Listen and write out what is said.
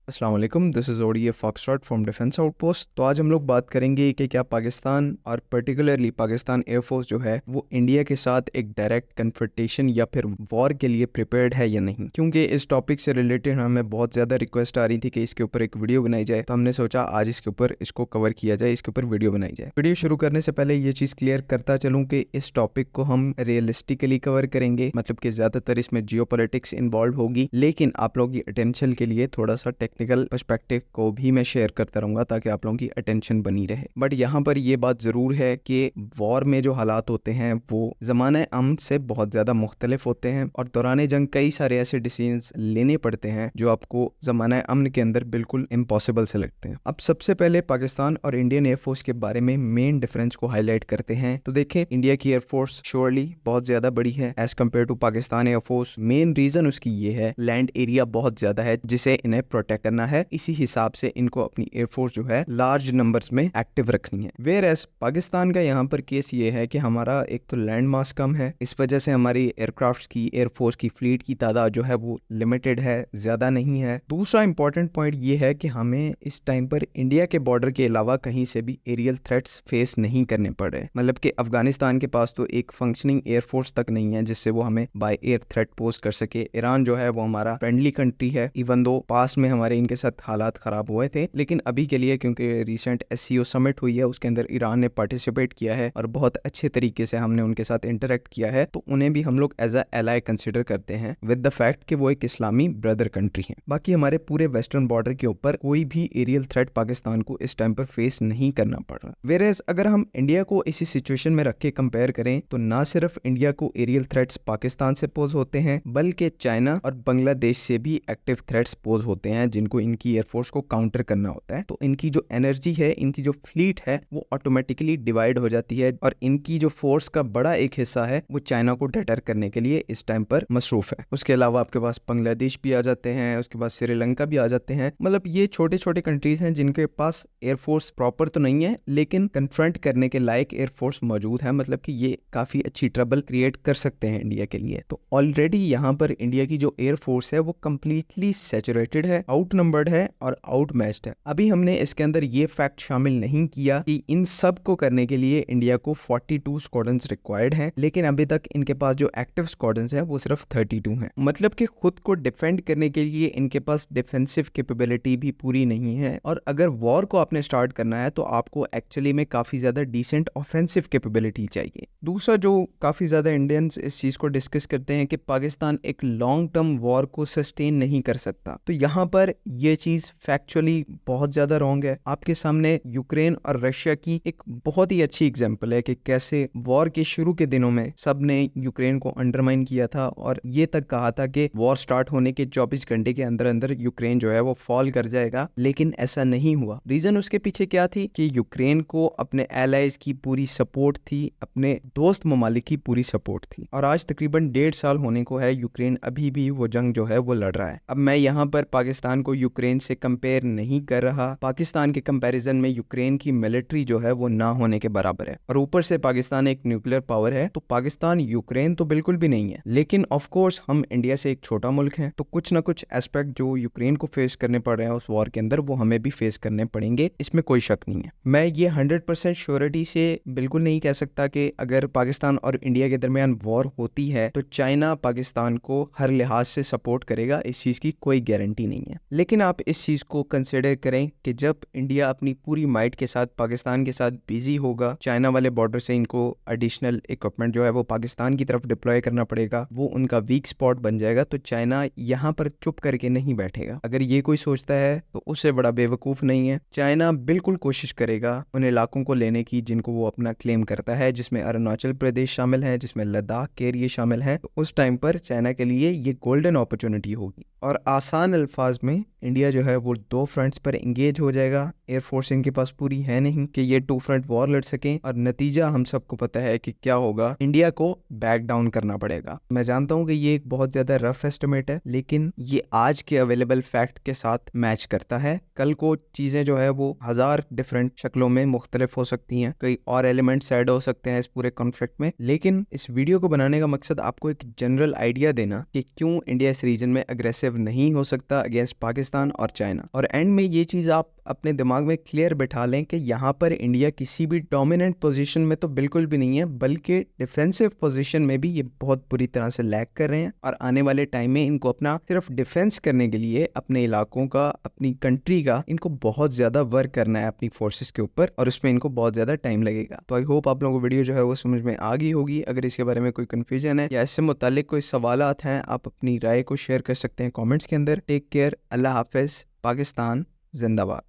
अस्सलाम वालेकुम, this is ODA foxtrot from defence outpost. तो आज हम लोग बात करेंगे कि क्या पाकिस्तान और पर्टिकुलरली पाकिस्तान एयरफोर्स जो है वो इंडिया के साथ एक डायरेक्ट कन्फ्रंटेशन या फिर वॉर के लिए प्रिपेयर्ड है या नहीं। क्योंकि इस टॉपिक से रिलेटेड हमें बहुत ज़्यादा रिक्वेस्ट आ रही थी कि इसके ऊपर एक वीडियो बनाई जाए, तो हमने सोचा आज इसके ऊपर इसको कवर किया जाए, इसके ऊपर वीडियो बनाई जाए। वीडियो शुरू करने से पहले ये चीज़ क्लियर करता चलूँ कि इस टॉपिक को हम रियलिस्टिकली कवर करेंगे, मतलब कि ज़्यादातर इसमें जियोपॉलिटिक्स इन्वॉल्व होगी, लेकिन आप लोगों की अटेंशन के लिए थोड़ा सा टेक्निकल पर्सपेक्टिव को भी मैं शेयर करता रहूंगा ताकि आप लोगों की अटेंशन बनी रहे। बट यहाँ पर ये बात ज़रूर है कि वॉर में जो हालात होते हैं वो ज़माने अमन से बहुत ज़्यादा मुख्तलिफ होते हैं और दौरान जंग कई सारे ऐसे डिसीजंस लेने पड़ते हैं जो आपको ज़माने अमन के अंदर बिल्कुल इम्पॉसिबल से लगते हैं। अब सबसे पहले पाकिस्तान और इंडियन एयरफोर्स के बारे में मेन डिफरेंस को हाईलाइट करते हैं। तो देखें, इंडिया की एयरफोर्स श्योरली बहुत ज़्यादा बड़ी है as compared to Pakistan air force. Main reason उसकी ये है, लैंड एरिया बहुत ज़्यादा है जिसे इन्हें प्रोटेक्ट करना है, इसी हिसाब से इनको अपनी एयरफोर्स जो है लार्ज नंबर्स में एक्टिव रखनी है। वेयर एज पाकिस्तान का यहाँ पर केस ये है कि हमारा एक तो लैंड मास कम है, इस वजह से हमारी एयरक्राफ्ट की एयरफोर्स की फ्लीट की तादाद जो है वो लिमिटेड है, ज्यादा नहीं है। दूसरा इंपॉर्टेंट पॉइंट ये है कि हमें इस टाइम पर इंडिया के बॉर्डर के अलावा कहीं से भी एरियल थ्रेट्स फेस नहीं करने पड़ रहे। मतलब कि अफगानिस्तान के पास तो एक फंक्शनिंग एयरफोर्स तक नहीं है जिससे वो हमें बाय एयर थ्रेट पोज कर सके। ईरान जो है वो हमारा फ्रेंडली कंट्री है, इवन दो पास में हमारे इनके साथ हालात खराब हुए थे, लेकिन अभी के लिए क्योंकि रिसेंट एससीओ समिट हुई है उसके अंदर ईरान ने पार्टिसिपेट किया है और बहुत अच्छे तरीके से हमने उनके साथ इंटरेक्ट किया है, तो उन्हें भी हम लोग एज अ एलाई कंसिडर करते हैं विद द फैक्ट कि वो एक इस्लामी ब्रदर कंट्री है। बाकी हमारे पूरे वेस्टर्न बॉर्डर के ऊपर कोई भी एरियल थ्रेट पाकिस्तान को इस टाइम पर फेस नहीं करना पड़ रहा। वेयरएज अगर हम इंडिया को इसी सिचुएशन में रख के कंपेयर करें तो ना सिर्फ इंडिया को एरियल थ्रेट्स पाकिस्तान से पोज होते हैं, बल्कि चाइना और बांग्लादेश से भी एक्टिव थ्रेट्स पोज होते हैं जिनको इनकी एयरफोर्स को काउंटर करना होता है। तो इनकी जो एनर्जी है, इनकी जो फ्लीट है वो ऑटोमेटिकली डिवाइड हो जाती है और इनकी जो फोर्स का बड़ा एक हिस्सा है वो चाइना को डेटर करने के लिए इस टाइम पर मसरूफ है। उसके अलावा आपके पास बांग्लादेश भी आ जाते हैं, उसके बाद श्रीलंका भी आ जाते हैं। मतलब ये छोटे छोटे कंट्रीज हैं जिनके पास एयरफोर्स प्रॉपर तो नहीं है लेकिन कन्फ्रंट करने के लायक एयरफोर्स मौजूद है, मतलब कि ये काफी अच्छी ट्रबल क्रिएट कर सकते हैं इंडिया के लिए। तो ऑलरेडी यहाँ पर इंडिया की जो एयरफोर्स है वो कंप्लीटली सैचुरेटेड है, आउट नंबर्ड है और आउट मैच्ड है। अभी हमने इसके अंदर ये फैक्ट शामिल नहीं किया कि इन सब को करने के लिए इंडिया को 42 स्क्वाड्रंस रिक्वायर्ड हैं, लेकिन अभी तक इनके पास जो एक्टिव स्क्वाड्रंस है वो सिर्फ 32 हैं। मतलब कि खुद को डिफेंड करने के लिए इनके पास डिफेंसिव कैपेबिलिटी भी पूरी नहीं है, और अगर वॉर को आपने स्टार्ट करना है तो आपको एक्चुअली में काफी ज्यादा डिसेंट ऑफेंसिव कैपेबिलिटी चाहिए। दूसरा जो काफी ज्यादा इंडियंस इस चीज को डिस्कस करते हैं कि पाकिस्तान एक लॉन्ग टर्म वॉर को सस्टेन नहीं कर सकता, तो यहाँ पर यह चीज फैक्चुअली बहुत ज्यादा रॉन्ग है। आपके सामने यूक्रेन और रशिया की एक बहुत ही अच्छी एग्जांपल है कि कैसे वॉर के शुरू के दिनों में सब ने यूक्रेन को अंडरमाइन किया था और ये तक कहा था कि वॉर स्टार्ट होने के 24 घंटे के अंदर अंदर यूक्रेन जो है वो फॉल कर जाएगा, लेकिन ऐसा नहीं हुआ। रीजन उसके पीछे क्या थी कि यूक्रेन को अपने एलाइज की पूरी सपोर्ट थी, अपने दोस्त ममालिक की पूरी सपोर्ट थी, और आज तकरीबन 1.5 साल होने को है यूक्रेन अभी भी वो जंग जो है वो लड़ रहा है। अब मैं यहाँ पर पाकिस्तान को यूक्रेन से कंपेयर नहीं कर रहा, पाकिस्तान के कंपैरिजन में यूक्रेन की मिलिट्री जो है वो ना होने के बराबर है, और ऊपर से पाकिस्तान एक न्यूक्लियर पावर है, तो पाकिस्तान यूक्रेन तो बिल्कुल भी नहीं है। लेकिन ऑफ कोर्स हम इंडिया से एक छोटा मुल्क है, तो कुछ ना कुछ एस्पेक्ट जो यूक्रेन को फेस करने पड़ रहे हैं उस वॉर के अंदर वो हमें भी फेस करने पड़ेंगे, इसमें कोई शक नहीं है। मैं ये 100% श्योरिटी से बिल्कुल नहीं कह सकता कि अगर पाकिस्तान और इंडिया के दरमियान वॉर होती है तो चाइना पाकिस्तान को हर लिहाज से सपोर्ट करेगा, इस चीज की कोई गारंटी नहीं है। लेकिन आप इस चीज को कंसिडर करें कि जब इंडिया अपनी पूरी माइट के साथ पाकिस्तान के साथ बिजी होगा, चाइना वाले बॉर्डर से इनको एडिशनल इक्विपमेंट जो है वो पाकिस्तान की तरफ डिप्लॉय करना पड़ेगा, वो उनका वीक स्पॉट बन जाएगा, तो चाइना यहाँ पर चुप करके नहीं बैठेगा। अगर ये कोई सोचता है तो उससे बड़ा बेवकूफ नहीं है। चाइना बिल्कुल कोशिश करेगा उन इलाकों को लेने की जिनको वो अपना क्लेम करता है, जिसमें अरुणाचल प्रदेश शामिल है, जिसमें लद्दाख के एरिया शामिल है। तो उस टाइम पर चाइना के लिए ये गोल्डन अपॉर्चुनिटी होगी, और आसान अल्फाज में इंडिया जो है वो 2 फ्रंट्स पर इंगेज हो जाएगा। एयरफोर्स इनके पास पूरी है नहीं कि ये 2 फ्रंट वॉर लड़ सकें, और नतीजा हम सबको पता है कि क्या होगा, इंडिया को बैक डाउन करना पड़ेगा। मैं जानता हूं कि ये एक बहुत ज्यादा रफ एस्टिमेट है, लेकिन ये आज के अवेलेबल फैक्ट के साथ मैच करता है। कल को चीजें जो है वो 1000 डिफरेंट शक्लों में मुख्तलिफ हो सकती हैं, कई और एलिमेंट्स ऐड हो सकते हैं इस पूरे कॉन्फ्लिक्ट में, लेकिन इस वीडियो को बनाने का मकसद आपको एक जनरल आइडिया देना कि क्यों इंडिया इस रीजन में अग्रेसिव नहीं हो सकता अगेंस्ट पाकिस्तान पाकिस्तान और चाइना। और एंड में ये चीज़ आप अपने दिमाग में क्लियर बिठा लें कि यहाँ पर इंडिया किसी भी डोमिनेंट पोजीशन में तो बिल्कुल भी नहीं है, बल्कि डिफेंसिव पोजीशन में भी ये बहुत बुरी तरह से लैग कर रहे हैं। और आने वाले टाइम में इनको अपना सिर्फ डिफेंस करने के लिए अपने इलाकों का, अपनी कंट्री का, इनको बहुत ज़्यादा वर्क करना है अपनी फोर्सेस के ऊपर, और उसमें इनको बहुत ज़्यादा टाइम लगेगा। तो आई होप आप लोगों को वीडियो जो है वो समझ में आ गई होगी। अगर इसके बारे में कोई कन्फ्यूजन है या इससे मुतालिक कोई सवालात हैं, आप अपनी राय को शेयर कर सकते हैं कॉमेंट्स के अंदर। टेक केयर, अल्लाह हाफिज़, पाकिस्तान जिंदाबाद।